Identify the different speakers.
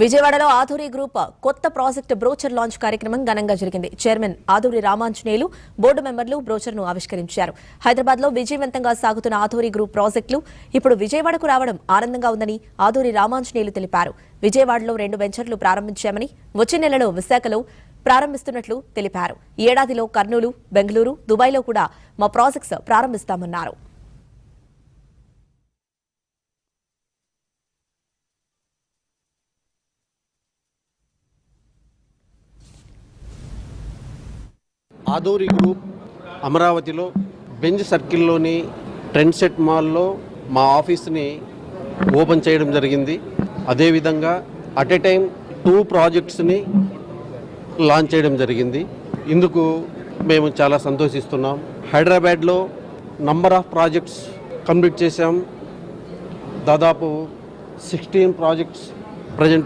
Speaker 1: విజయవాడలో ఆధురి గ్రూప్ కొత్త project brochure launch కార్యక్రమం ఘనంగా జరిగింది. చైర్మన్ ఆధురి రామాంజనేయులు, బోర్డు మెంబర్లు బ్రోచర్ను ఆవిష్కరించారు. హైదరాబాద్లో విజయవంతంగా సాగుతున్న ఆధురి గ్రూప్ ప్రాజెక్టులు ఇప్పుడు విజయవాడకు రావడం ఆనందంగా ఉందని ఆధురి రామాంజనేయులు తెలిపారు. విజయవాడలో 2 వెంచర్లు ప్రారంభించామని, వచ్చే నెలలో విశాఖలో ప్రారంభిస్తున్నట్లు తెలిపారు. ఈ ఏడాదిలో కర్నూలు, బెంగళూరు, దుబాయ్లో కూడా మా ప్రాజెక్ట్స్ ప్రారంభిస్తామన్నారు.
Speaker 2: ఆధురి గ్రూప్ అమరావతిలో బెంజ్ సర్కిల్లోని ట్రెండ్ సెట్ మాల్లో మా ఆఫీస్ని ఓపెన్ చేయడం జరిగింది. అదేవిధంగా అట్ ఎ టైం 2 ప్రాజెక్ట్స్ని లాంచ్ చేయడం జరిగింది. ఇందుకు మేము చాలా సంతోషిస్తున్నాం. హైదరాబాద్లో నంబర్ ఆఫ్ ప్రాజెక్ట్స్ కంప్లీట్ చేశాం. దాదాపు 16 ప్రాజెక్ట్స్ ప్రజెంట్